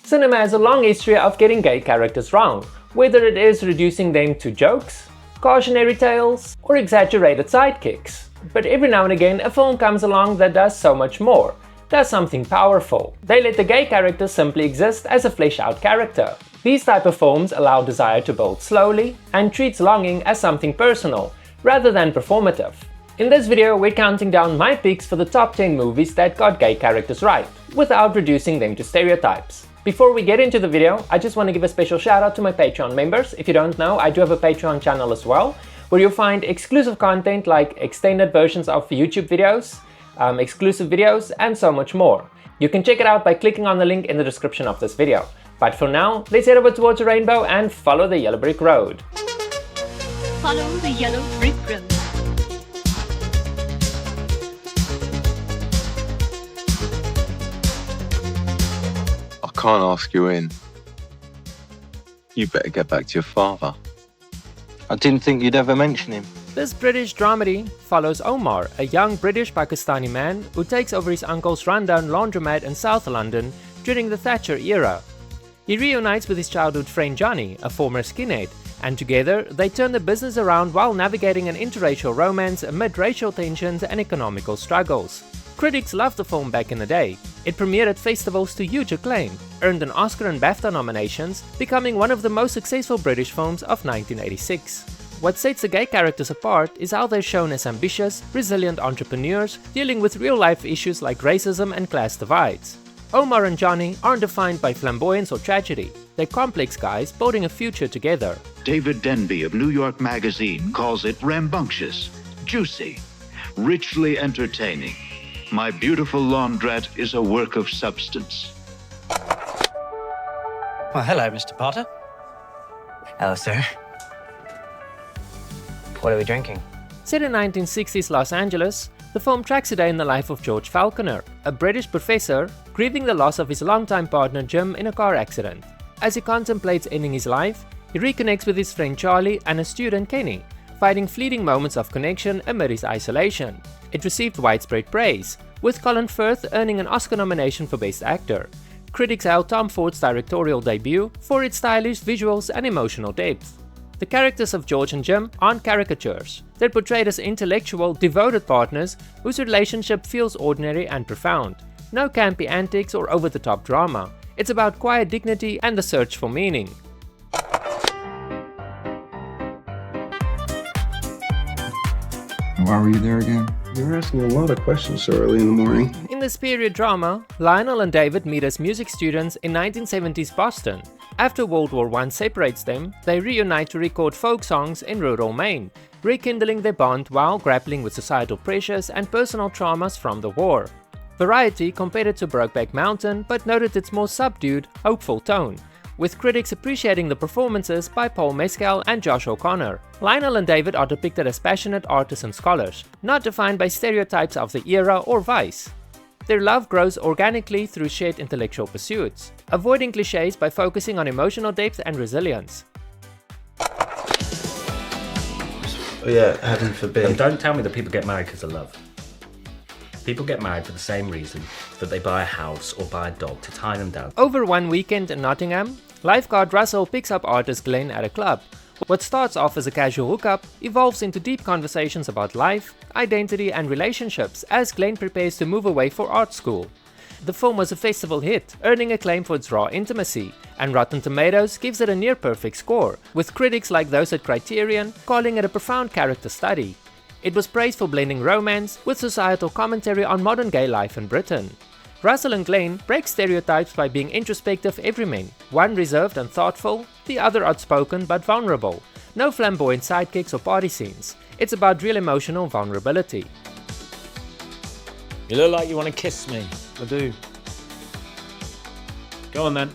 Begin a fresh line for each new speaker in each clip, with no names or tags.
Cinema has a long history of getting gay characters wrong, whether it is reducing them to jokes, cautionary tales, or exaggerated sidekicks. But every now and again a film comes along that does so much more, does something powerful. They let the gay character simply exist as a fleshed out character. These type of films allow desire to build slowly and treats longing as something personal, rather than performative. In this video we're counting down my picks for the top 10 movies that got gay characters right, without reducing them to stereotypes. Before we get into the video, I just want to give a special shout out to my Patreon members. If you don't know, I do have a Patreon channel as well, where you'll find exclusive content like extended versions of YouTube videos, exclusive videos, and so much more. You can check it out by clicking on the link in the description of this video. But for now, let's head over towards the rainbow and follow the yellow brick road.
Follow the yellow brick road.
I can't ask you in. You better get back to your father. I didn't think you'd ever mention him.
This British dramedy follows Omar, a young British Pakistani man who takes over his uncle's rundown laundromat in South London during the Thatcher era. He reunites with his childhood friend Johnny, a former skinhead, and together they turn the business around while navigating an interracial romance amid racial tensions and economical struggles. Critics loved the film back in the day. It premiered at festivals to huge acclaim, earned an Oscar and BAFTA nominations, becoming one of the most successful British films of 1986. What sets the gay characters apart is how they're shown as ambitious, resilient entrepreneurs dealing with real-life issues like racism and class divides. Omar and Johnny aren't defined by flamboyance or tragedy. They're complex guys building a future together.
David Denby of New York Magazine calls it rambunctious, juicy, richly entertaining. My beautiful laundrette is a work of substance.
Well, hello, Mr. Potter.
Hello, sir. What are we drinking?
Set in 1960s Los Angeles, the film tracks a day in the life of George Falconer, a British professor grieving the loss of his longtime partner Jim in a car accident. As he contemplates ending his life, he reconnects with his friend Charlie and a student Kenny, finding fleeting moments of connection amid his isolation. It received widespread praise, with Colin Firth earning an Oscar nomination for Best Actor. Critics hailed Tom Ford's directorial debut for its stylish visuals and emotional depth. The characters of George and Jim aren't caricatures. They're portrayed as intellectual, devoted partners whose relationship feels ordinary and profound. No campy antics or over-the-top drama. It's about quiet dignity and the search for meaning.
Why were you there again?
You're asking a lot of questions so early in the morning.
In this period drama, Lionel and David meet as music students in 1970s Boston. After World War I separates them, they reunite to record folk songs in rural Maine, rekindling their bond while grappling with societal pressures and personal traumas from the war. Variety compared it to Brokeback Mountain but noted its more subdued, hopeful tone, with critics appreciating the performances by Paul Mescal and Josh O'Connor. Lionel and David are depicted as passionate artists and scholars, not defined by stereotypes of the era or vice. Their love grows organically through shared intellectual pursuits, avoiding cliches by focusing on emotional depth and resilience.
Oh yeah, heaven forbid.
And don't tell me that people get married because of love. People get married for the same reason that they buy a house or buy a dog, to tie them down.
Over one weekend in Nottingham, lifeguard Russell picks up artist Glenn at a club. What starts off as a casual hookup evolves into deep conversations about life, identity and relationships as Glenn prepares to move away for art school. The film was a festival hit, earning acclaim for its raw intimacy, and Rotten Tomatoes gives it a near-perfect score, with critics like those at Criterion calling it a profound character study. It was praised for blending romance with societal commentary on modern gay life in Britain. Russell and Glenn break stereotypes by being introspective everymen, one reserved and thoughtful, the other outspoken but vulnerable. No flamboyant sidekicks or party scenes. It's about real emotional vulnerability.
You look like you want to kiss me. I do. Go on then.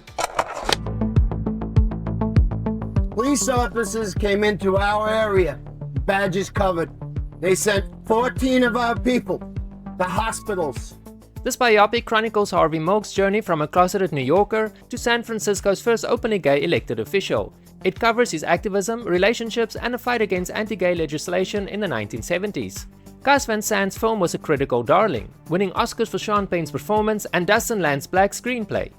Police officers came into our area, badges covered. They sent 14 of our people to hospitals.
This biopic chronicles Harvey Milk's journey from a closeted New Yorker to San Francisco's first openly gay elected official. It covers his activism, relationships, and a fight against anti-gay legislation in the 1970s. Gus Van Sant's film was a critical darling, winning Oscars for Sean Penn's performance and Dustin Lance Black's screenplay.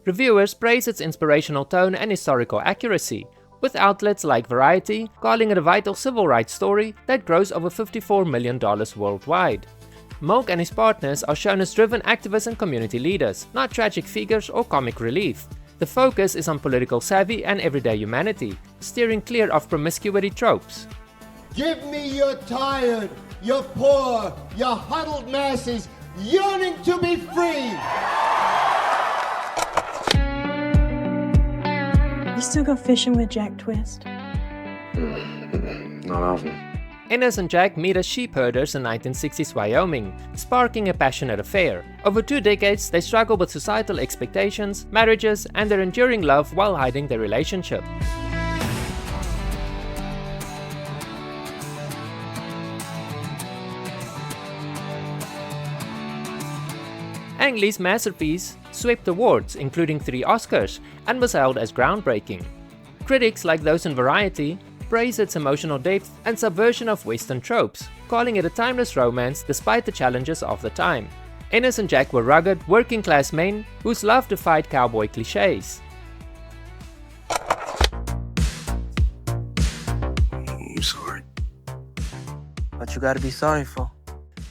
Reviewers praise its inspirational tone and historical accuracy, with outlets like Variety calling it a vital civil rights story that grossed over $54 million worldwide. Milk and his partners are shown as driven activists and community leaders, not tragic figures or comic relief. The focus is on political savvy and everyday humanity, steering clear of promiscuity tropes.
Give me your tired, your poor, your huddled masses yearning to be free!
You still go fishing with Jack Twist?
Not often.
Ennis and Jack meet as sheep herders in 1960s Wyoming, sparking a passionate affair. Over 2 decades, they struggle with societal expectations, marriages, and their enduring love while hiding their relationship. Ang Lee's masterpiece swept awards, including 3 Oscars, and was hailed as groundbreaking. Critics, like those in Variety, praised its emotional depth and subversion of Western tropes, calling it a timeless romance despite the challenges of the time. Ennis and Jack were rugged, working-class men whose love defied cowboy cliches.
I'm sorry.
What you gotta be sorry for?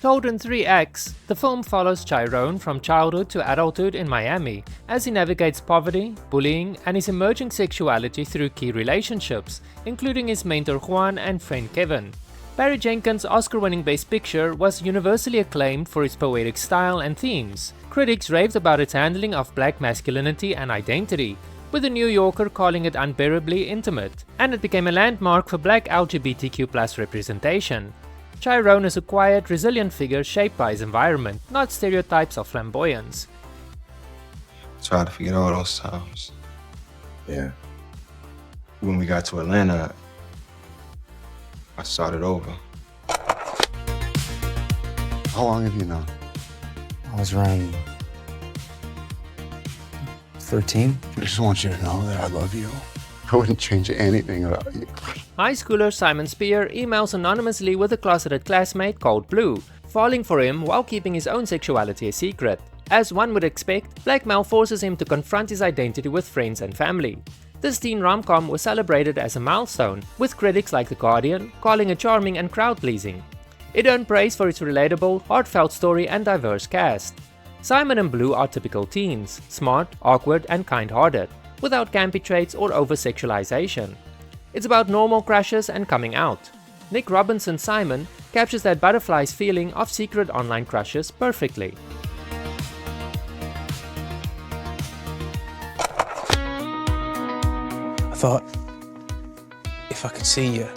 Told in 3 acts, the film follows Chiron from childhood to adulthood in Miami as he navigates poverty, bullying, and his emerging sexuality through key relationships, including his mentor Juan and friend Kevin. Barry Jenkins' Oscar-winning Best Picture was universally acclaimed for its poetic style and themes. Critics raved about its handling of black masculinity and identity, with the New Yorker calling it unbearably intimate, and it became a landmark for black LGBTQ+ representation. Chiron is a quiet, resilient figure shaped by his environment, not stereotypes of flamboyance.
Try to forget all those times. Yeah. When we got to Atlanta, I started over. How long have you known?
I was around 13.
I just want you to know that I love you. I wouldn't change anything about you.
High schooler Simon Spear emails anonymously with a closeted classmate called Blue, falling for him while keeping his own sexuality a secret. As one would expect, blackmail forces him to confront his identity with friends and family. This teen rom-com was celebrated as a milestone, with critics like The Guardian calling it charming and crowd-pleasing. It earned praise for its relatable, heartfelt story and diverse cast. Simon and Blue are typical teens, smart, awkward, and kind-hearted, without campy traits or over-sexualization. It's about normal crushes and coming out. Nick Robinson's Simon captures that butterfly's feeling of secret online crushes perfectly.
I thought, if I could see you,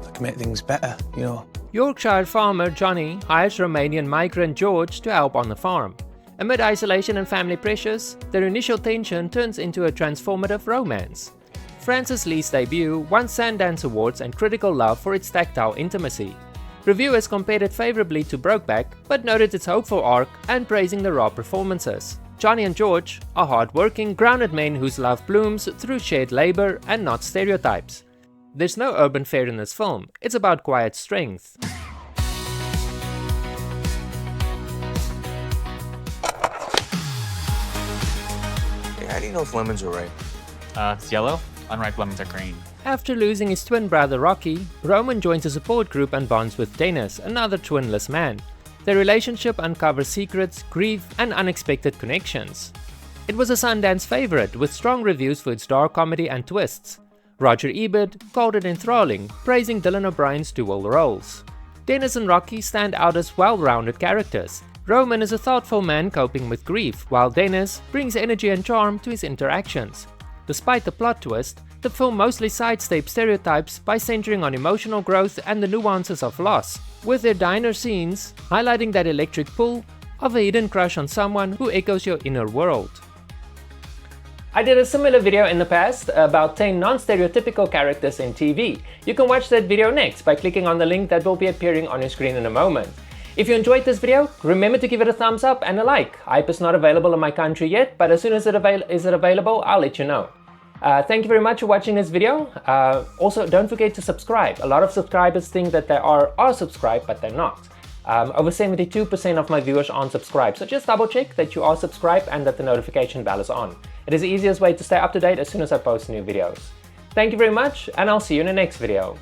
I could make things better, you know.
Yorkshire farmer Johnny hires Romanian migrant George to help on the farm. Amid isolation and family pressures, their initial tension turns into a transformative romance. Francis Lee's debut won Sundance Awards and critical love for its tactile intimacy. Reviewers compared it favorably to Brokeback, but noted its hopeful arc and praising the raw performances. Johnny and George are hard-working, grounded men whose love blooms through shared labor and not stereotypes. There's no urban fare in this film, it's about quiet strength.
How do you know if lemons are ripe?
It's yellow. Unripe lemons are green.
After losing his twin brother Rocky, Roman joins a support group and bonds with Dennis, another twinless man. Their relationship uncovers secrets, grief, and unexpected connections. It was a Sundance favorite, with strong reviews for its dark comedy and twists. Roger Ebert called it enthralling, praising Dylan O'Brien's dual roles. Dennis and Rocky stand out as well-rounded characters. Roman is a thoughtful man coping with grief, while Dennis brings energy and charm to his interactions. Despite the plot twist, the film mostly sidesteps stereotypes by centering on emotional growth and the nuances of loss, with their diner scenes highlighting that electric pull of a hidden crush on someone who echoes your inner world. I did a similar video in the past about 10 non-stereotypical characters in TV. You can watch that video next by clicking on the link that will be appearing on your screen in a moment. If you enjoyed this video, remember to give it a thumbs up and a like. Hype is not available in my country yet, but as soon as it is available, I'll let you know. Thank you very much for watching this video. Also, don't forget to subscribe. A lot of subscribers think that they are subscribed, but they're not. Over 72% of my viewers aren't subscribed, so just double check that you are subscribed and that the notification bell is on. It is the easiest way to stay up to date as soon as I post new videos. Thank you very much, and I'll see you in the next video.